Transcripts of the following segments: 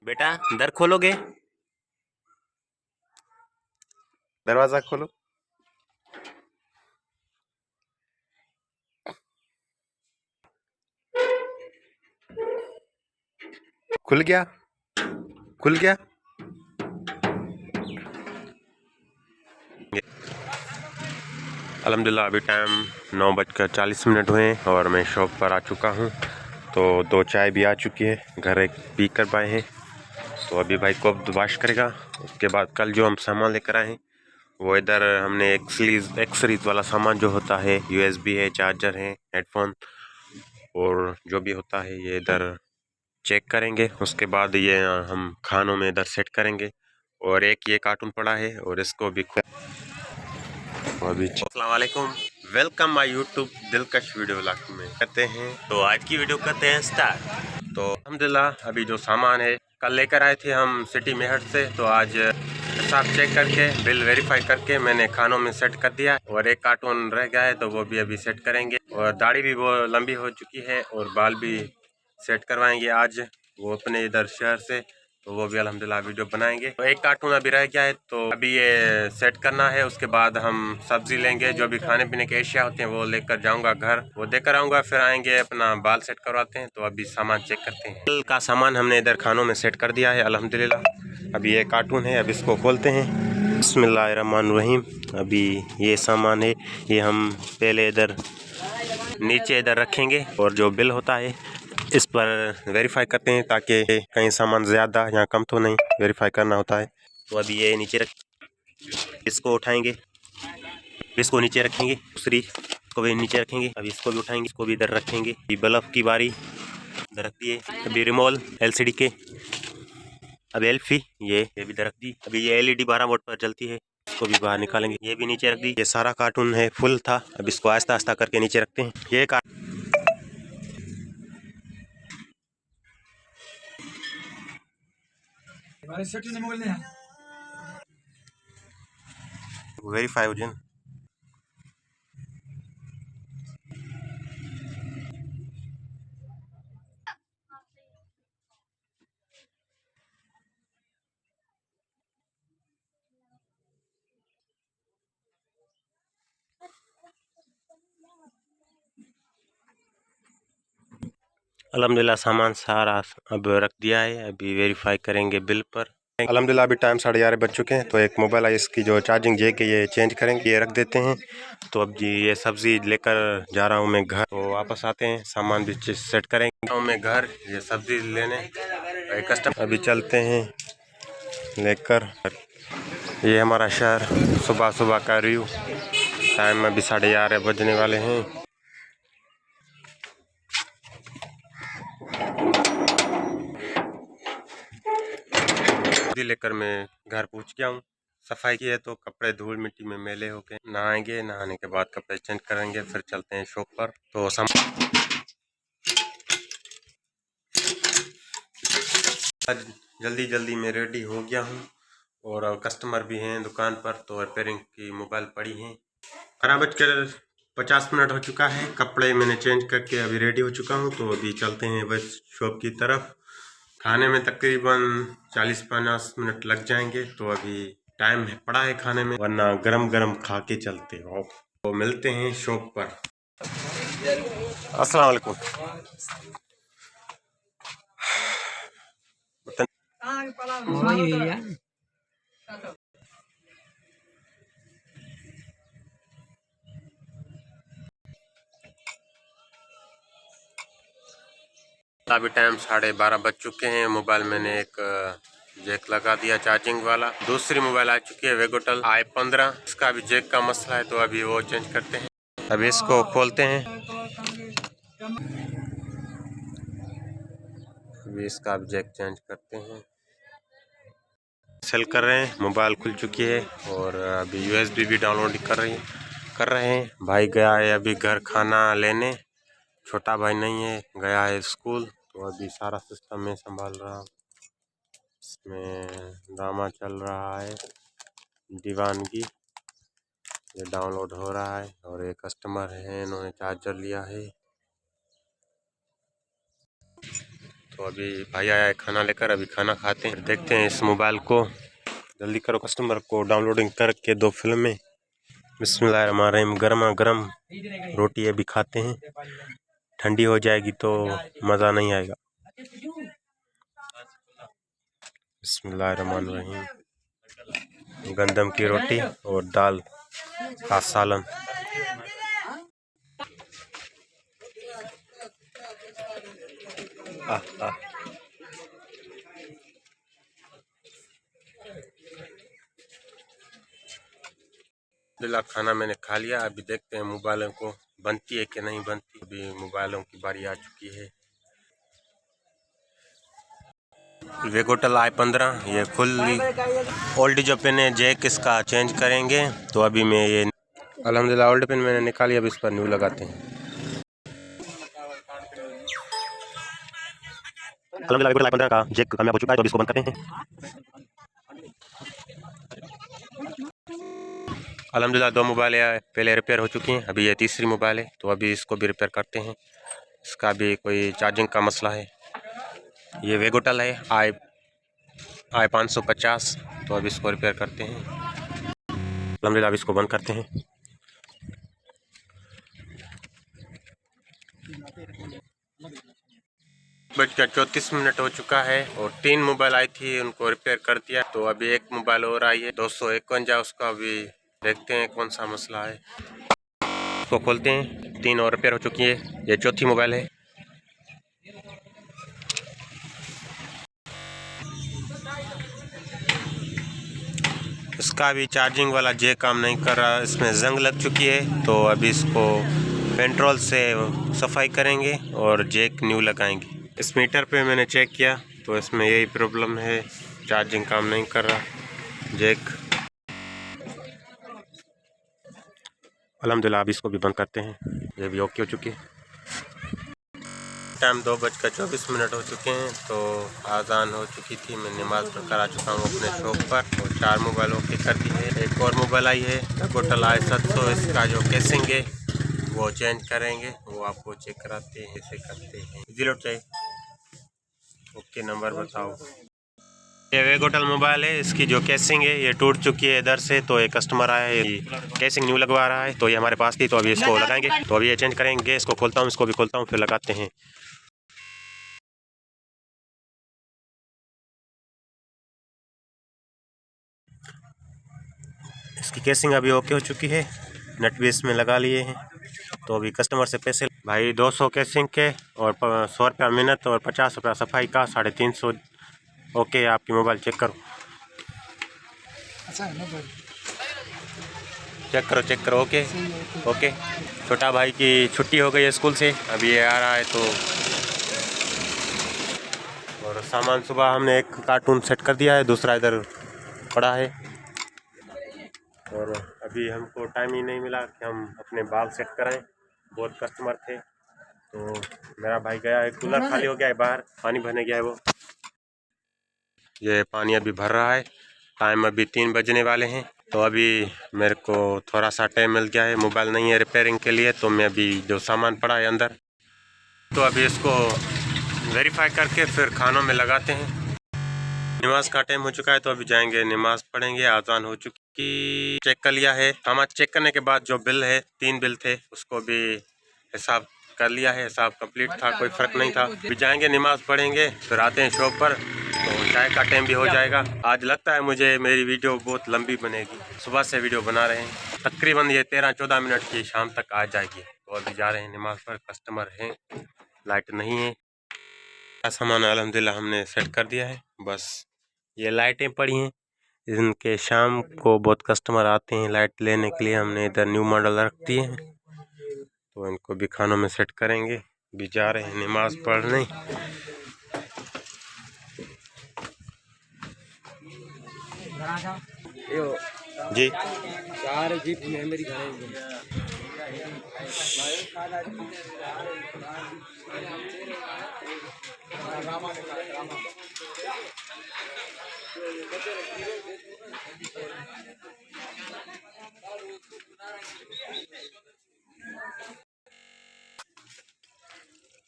बेटा दर खोलोगे? दरवाजा खोलो। खुल गया, खुल गया। अल्हम्दुलिल्लाह अभी टाइम 9:40 हुए और मैं शॉप पर आ चुका हूँ। तो 2 चाय भी आ चुकी है, घर एक पी कर पाए हैं। तो अभी भाई को अब वाश करेगा। उसके बाद कल जो हम सामान लेकर आए हैं वो इधर हमने एक सीरीज वाला सामान जो होता है, USB है, चार्जर है, हेडफोन और जो भी होता है ये इधर चेक करेंगे। उसके बाद ये हम खानों में इधर सेट करेंगे। और एक ये कार्टून पड़ा है और इसको भी अस्सलाम वालेकुम, वेलकम माय यूट्यूब दिलकश वीडियो व्लॉग में करते हैं। तो आज की वीडियो करते हैं स्टार्ट। तो अल्हम्दुलिल्लाह अभी जो सामान है कल लेकर आए थे हम सिटी मेहट से, तो आज हिसाब चेक करके बिल वेरीफाई करके मैंने खानों में सेट कर दिया। और एक कार्टून रह गया है तो वो भी अभी सेट करेंगे। और दाढ़ी भी वो लंबी हो चुकी है और बाल भी सेट करवाएंगे आज वो अपने इधर शहर से। तो वो भी अल्हम्दुलिल्लाह वीडियो बनाएंगे। तो एक कार्टून अभी रह गया है तो अभी ये सेट करना है। उसके बाद हम सब्जी लेंगे, जो भी खाने पीने के एशिया होते हैं वो लेकर जाऊंगा घर, वो देकर आऊंगा, फिर आएंगे अपना बाल सेट करवाते हैं। तो अभी सामान चेक करते हैं। कल का सामान हमने इधर खानों में सेट कर दिया है अल्हम्दुलिल्लाह। अभी ये कार्टून है, अब इसको खोलते हैं। बिस्मिल्लाहिर्रहमानिर्रहीम। अभी ये सामान है, ये हम पहले इधर नीचे इधर रखेंगे और जो बिल होता है इस पर वेरीफाई करते हैं ताकि कहीं सामान ज़्यादा या कम तो नहीं, वेरीफाई करना होता है। तो अभी ये नीचे रख, इसको उठाएंगे, इसको नीचे रखेंगे, दूसरी इसको भी नीचे रखेंगे। अभी इसको भी उठाएंगे, इसको भी इधर रखेंगे। अभी बल्ब की बारी इधर रख दिए। अभी रिमोल LCD के, अब एल्फी ये भी इधर रख दी। अभी ये LED 12 वोल्ट पर चलती है, इसको भी बाहर निकालेंगे, ये भी नीचे रख दी। ये सारा कार्टून है फुल था, अब इसको आहिस्ता आहिस्ता करके नीचे रखते हैं। ये वेरीफाई हो जाए। अल्हम्दुलिल्लाह सामान सारा अब रख दिया है, अभी वेरीफाई करेंगे बिल पर। अल्हम्दुलिल्लाह अभी टाइम 11:30 बज चुके हैं। तो एक मोबाइल है, इसकी जो चार्जिंग जैक है ये चेंज करेंगे, ये रख देते हैं। तो अब जी ये सब्ज़ी लेकर जा रहा हूँ मैं घर। तो वापस आते हैं, सामान भी सेट करेंगे मैं घर, ये सब्ज़ी लेने कस्टमर। अभी चलते हैं लेकर। ये हमारा शहर, सुबह सुबह का व्यू। टाइम अभी 11:30 बजने वाले हैं। लेकर मैं घर पहुंच गया हूँ। सफाई की है तो कपड़े धूल मिट्टी में मैले हो गए। नहाएंगे, नहाने के बाद कपड़े चेंज करेंगे, फिर चलते हैं शॉप पर। तो जल्दी जल्दी मैं रेडी हो गया हूँ और कस्टमर भी हैं दुकान पर। तो रिपेयरिंग की मोबाइल पड़ी हैं। 12:50 हो चुका है। कपड़े मैंने चेंज करके अभी रेडी हो चुका हूँ। तो अभी चलते हैं बस शॉप की तरफ। खाने में तकरीबन 40-50 मिनट लग जाएंगे। तो अभी टाइम है पड़ा है खाने में, वरना गरम गरम खा के चलते हो। तो मिलते हैं शॉप पर। अस्सलाम वालेकुम। अभी टाइम 12:30 बज चुके हैं। मोबाइल मैंने एक जैक लगा दिया चार्जिंग वाला। दूसरी मोबाइल आ चुकी है वेगोटल i15, इसका भी जैक का मसला है तो अभी वो चेंज करते हैं। अभी इसको खोलते हैं, अभी इसका भी जैक चेंज करते हैं। सेल कर रहे हैं, मोबाइल खुल चुकी है और अभी USB भी डाउनलोड कर रहे हैं। भाई गया है अभी घर खाना लेने, छोटा भाई नहीं है, गया है स्कूल। तो अभी सारा सिस्टम में संभाल रहा हूँ। इसमें ड्रामा चल रहा है, दीवानगी, ये डाउनलोड हो रहा है। और एक कस्टमर है, इन्होंने चार्जर लिया है। तो अभी भाई आया है खाना लेकर, अभी खाना खाते हैं, देखते हैं इस मोबाइल को। जल्दी करो, कस्टमर को डाउनलोडिंग करके दो फिल्में। बिस्मिल्लाहिर्रहमानिर्रहीम। गर्मा गर्म रोटी अभी खाते हैं, ठंडी हो जाएगी तो मज़ा नहीं आएगा। बिस्मिल्लाहिर्रहमानिर्रहीम। गंदम की रोटी और दाल का सालन। खाना मैंने खा लिया, अभी देखते हैं मोबाइलों को बनती है कि नहीं बनती। अभी मोबाइलों की बारी आ चुकी है। वेगोटल i15 ये खुली ओल्ड जो पेन है जैक इसका चेंज करेंगे। तो अभी मैं ये अल्हम्दुलिल्लाह ओल्ड पेन मैंने निकाली, अब इस पर न्यू लगाते हैं। अल्हम्दुलिल्लाह वेगोटल i15 का जैक कामयाब हो चुका है, तो अब इसको बंद करते हैं। अल्हम्दुलिल्लाह 2 मोबाइल पहले रिपेयर हो चुकी हैं, अभी ये तीसरी मोबाइल है, तो अभी इसको भी रिपेयर करते हैं। इसका भी कोई चार्जिंग का मसला है। ये वेगोटल है आई 550, तो अब इसको रिपेयर करते हैं। अल्हम्दुलिल्लाह अब इसको बंद करते हैं। बजकर 34 हो चुका है और 3 मोबाइल आई थी, उनको रिपेयर कर दिया। तो अभी एक मोबाइल और आई है 251, उसका अभी देखते हैं कौन सा मसला है। इसको खोलते हैं, 3 और रिपेयर हो चुकी है, ये चौथी मोबाइल है। इसका भी चार्जिंग वाला जे काम नहीं कर रहा, इसमें जंग लग चुकी है। तो अभी इसको पेट्रोल से सफाई करेंगे और जैक न्यू लगाएंगे। इस मीटर पे मैंने चेक किया तो इसमें यही प्रॉब्लम है, चार्जिंग काम नहीं कर रहा जैक। अल्हम्दुलिल्लाह अब इसको भी बंद करते हैं, ये भी ओके हो चुकी है। टाइम 2:24 हो चुके हैं, तो आज़ान हो चुकी थी। मैं नमाज़ पढ़कर आ चुका हूँ अपने शॉप पर और 4 मोबाइल ओके कर दी है। एक और मोबाइल आई है वेगोटल i700, इसका जो केसिंग है वो चेंज करेंगे, वो आपको चेक कराते हैं कैसे करते हैं। जीरो चाहिए ओके, नंबर बताओ। ये वेगोटल मोबाइल है, इसकी जो केसिंग है ये टूट चुकी है इधर से। तो ये कस्टमर आया है, केसिंग न्यू लगवा रहा है, तो ये हमारे पास थी, तो अभी इसको लगाएंगे। तो अभी ये चेंज करेंगे, इसको खोलता हूँ, इसको भी खोलता हूँ, फिर लगाते हैं। इसकी केसिंग अभी ओके हो चुकी है, नट भी इसमें लगा लिए हैं। तो अभी कस्टमर से पैसे भाई 200 केसिंग के और 100 रुपया मिनट और 50 रुपया सफाई का, 350 ओके। आपकी मोबाइल चेक करो, चेक करो ओके ओके। छोटा भाई की छुट्टी हो गई है स्कूल से, अभी ये आ रहा है। तो और सामान सुबह हमने एक कार्टून सेट कर दिया है, दूसरा इधर पड़ा है। और अभी हमको टाइम ही नहीं मिला कि हम अपने बाल सेट कराएं, बहुत कस्टमर थे। तो मेरा भाई गया है, कूलर खाली हो गया है, बाहर पानी भरने गया है वो। ये पानी अभी भर रहा है, टाइम अभी 3 बजने वाले हैं। तो अभी मेरे को थोड़ा सा टाइम मिल गया है, मोबाइल नहीं है रिपेयरिंग के लिए। तो मैं अभी जो सामान पड़ा है अंदर, तो अभी इसको वेरीफाई करके फिर खानों में लगाते हैं। नमाज का टाइम हो चुका है, तो अभी जाएंगे नमाज पढ़ेंगे। आज़ान हो चुकी, चेक कर लिया है सामान। चेक करने के बाद जो बिल है, 3 बिल थे, उसको भी हिसाब कर लिया है, हिसाब कंप्लीट था, कोई फ़र्क नहीं था। अभी जाएंगे नमाज पढ़ेंगे, फिर आते हैं शॉप पर, तो चाय का टाइम भी हो जाएगा। आज लगता है मुझे मेरी वीडियो बहुत लंबी बनेगी, सुबह से वीडियो बना रहे हैं, तकरीबन ये 13-14 मिनट की शाम तक आ जाएगी। तो अभी जा रहे हैं नमाज पर, कस्टमर हैं, लाइट नहीं है। सामान अल्हम्दुलिल्लाह हमने सेट कर दिया है, बस ये लाइटें पड़ी हैं, इनके शाम को बहुत कस्टमर आते हैं लाइट लेने के लिए। हमने इधर न्यू मॉडल रख दिए हैं, तो इनको भी खानों में सेट करेंगे। भी जा रहे हैं नमाज पढ़ने। जी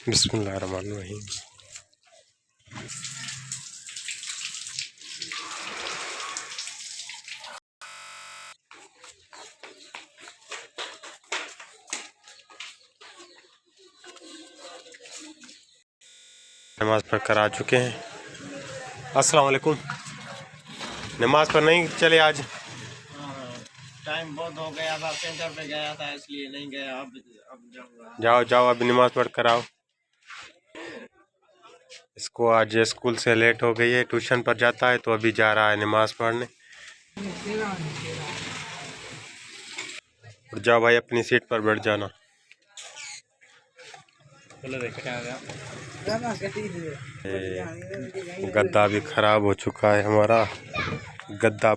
बिस्मिल्लाहिर्रहमानिर्रहीम। नमाज पढ़ कर आ चुके हैं। अस्सलाम वालेकुम। नमाज पर नहीं चले आज? टाइम बहुत हो गया था, सेंटर पे गया था इसलिए नहीं गया। अब जाऊंगा। जाओ जाओ, अभी नमाज पढ़ कर आओ। इसको आज स्कूल से लेट हो गई है, ट्यूशन पर जाता है तो अभी जा रहा है नमाज पढ़ने। और जाओ भाई, अपनी सीट पर बैठ जाना। गद्दा भी खराब हो चुका है हमारा गद्दा।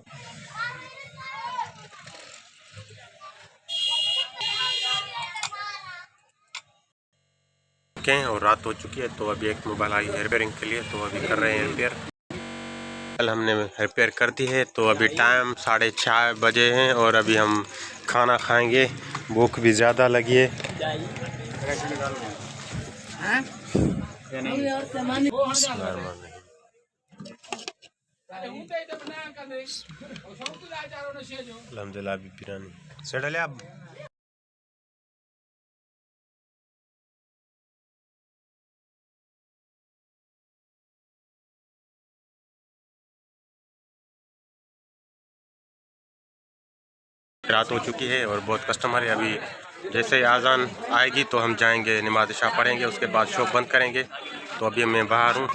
और रात हो चुकी है तो अभी एक मोबाइल आई है रिपेयरिंग के लिए, तो अभी कर रहे हैं रिपेयर। कल हमने रिपेयर कर दी है, तो अभी टाइम 6:30 बजे हैं और अभी हम खाना खाएंगे। भूख भी ज़्यादा लगी है। अल्हम्दुलिल्लाह अभी बिरयानी से डाले आप। रात हो चुकी है और बहुत कस्टमर है। अभी जैसे ही आज़ान आएगी तो हम जाएंगे, नमाज इशा पढ़ेंगे, उसके बाद शॉप बंद करेंगे। तो अभी मैं बाहर हूँ।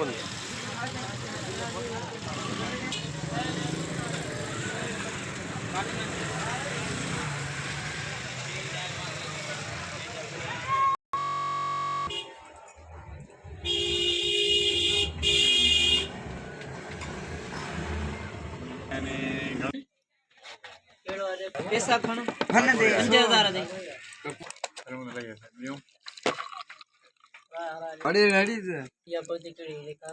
पैसा खाना दे 5000 दे अरे रेडी से या पर दिखड़ी देखा